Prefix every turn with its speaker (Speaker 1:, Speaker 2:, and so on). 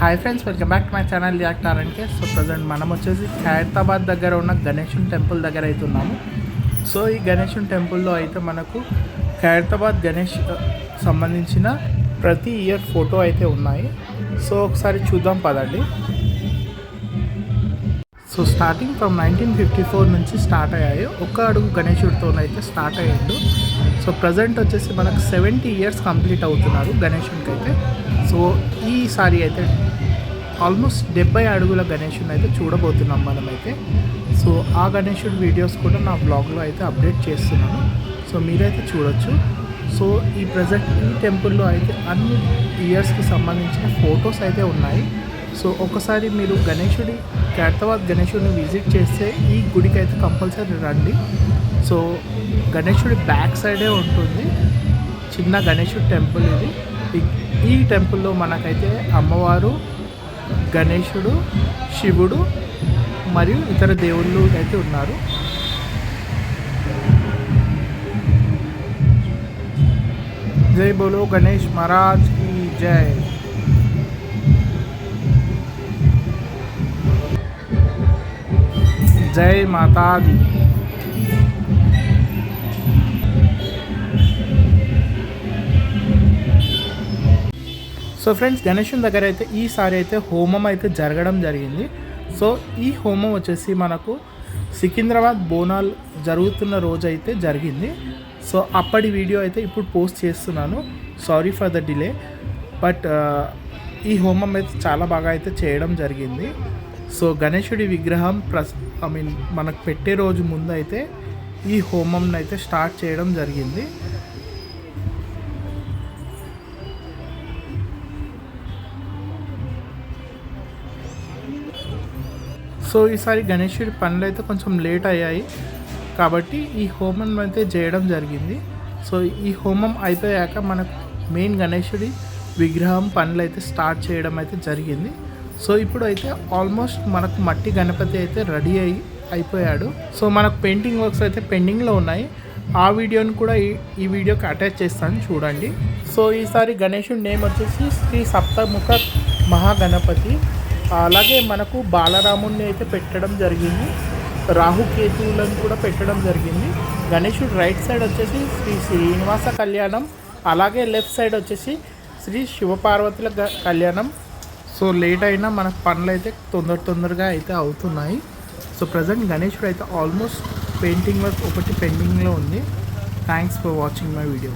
Speaker 1: Hi friends, welcome back to my channel react RNK. So present మనం వచ్చేసి ఖైరతాబాద్ దగ్గర ఉన్న గణేశుని టెంపుల్ దగ్గర అయితే ఉన్నాము. సో ఈ గణేశుని టెంపుల్లో అయితే మనకు ఖైరతాబాద్ గణేష్ సంబంధించిన ప్రతి ఇయర్ ఫోటో అయితే ఉన్నాయి. సో ఒకసారి చూద్దాం పదండి. సో స్టార్టింగ్ ఫ్రమ్ 1954 నుంచి స్టార్ట్ అయ్యాయి. ఒక్క అడుగు గణేశుడితోనైతే స్టార్ట్ అయ్యాడు. సో ప్రజెంట్ వచ్చేసి మనకు 70 ఇయర్స్ కంప్లీట్ అవుతున్నారు గణేశునికి అయితే. సో ఈసారి అయితే ఆల్మోస్ట్ 70 అడుగుల గణేశుని అయితే చూడబోతున్నాం మనమైతే. సో ఆ గణేశుడి వీడియోస్ కూడా నా బ్లాగ్లో అయితే అప్డేట్ చేస్తున్నాను. సో మీరైతే చూడొచ్చు. సో ఈ ప్రజెంట్ ఈ టెంపుల్లో అయితే అన్ని ఇయర్స్కి సంబంధించిన ఫొటోస్ అయితే ఉన్నాయి. సో ఒకసారి మీరు ఖైరతాబాద్ గణేశుడిని విజిట్ చేస్తే ఈ గుడికి అయితే కంపల్సరీ రండి. సో గణేశుడి బ్యాక్ సైడే ఉంటుంది చిన్న గణేశుడి టెంపుల్ ఇది. ఈ టెంపుల్లో మనకైతే అమ్మవారు, గణేశుడు, శివుడు మరియు ఇతర దేవుళ్ళు అయితే ఉన్నారు. జై బోలో గణేష్ మహారాజ్ की జై. జై మాతాది. సో ఫ్రెండ్స్, గణేశుని దగ్గర అయితే ఈసారి అయితే హోమం అయితే జరగడం జరిగింది. సో ఈ హోమం వచ్చేసి మనకు సికింద్రాబాద్ బోనాల్ జరుగుతున్న రోజు అయితే జరిగింది. సో అప్పటి వీడియో అయితే ఇప్పుడు పోస్ట్ చేస్తున్నాను. Sorry for the delay. But ఈ హోమం అయితే చాలా బాగా అయితే చేయడం జరిగింది. సో గణేశుడి విగ్రహం మనకు పెట్టే రోజు ముందు అయితే ఈ హోమం అయితే స్టార్ట్ చేయడం జరిగింది. సో ఈసారి గణేశుడి పనులు అయితే కొంచెం లేట్ అయ్యాయి కాబట్టి ఈ హోమం అయితే చేయడం జరిగింది. సో ఈ హోమం అయిపోయాక మనకు మెయిన్ గణేశుడి విగ్రహం పనులు అయితే స్టార్ట్ చేయడం అయితే జరిగింది. సో ఇప్పుడు అయితే ఆల్మోస్ట్ మనకు మట్టి గణపతి అయితే రెడీ అయిపోయాడు. సో మనకు పెయింటింగ్ వర్క్స్ అయితే పెండింగ్లో ఉన్నాయి. ఆ వీడియోని కూడా ఈ వీడియోకి అటాచ్ చేస్తాను, చూడండి. సో ఈసారి గణేశుడి నేమ్ వచ్చేసి శ్రీ సప్తముఖ మహాగణపతి. అలాగే మనకు బాలరాముడిని అయితే పెట్టడం జరిగింది, రాహుకేతువులను కూడా పెట్టడం జరిగింది. గణేశుడు రైట్ సైడ్ వచ్చేసి శ్రీ శ్రీనివాస కళ్యాణం, అలాగే లెఫ్ట్ సైడ్ వచ్చేసి శ్రీ శివపార్వతుల కళ్యాణం. సో లేట్ అయినా మనకు పనులు అయితే తొందరగా అయితే అవుతున్నాయి. సో ప్రజెంట్ గణేశుడు అయితే ఆల్మోస్ట్ పెయింటింగ్ వర్క్ ఒకటి పెండింగ్లో ఉంది. Thanks for watching my video.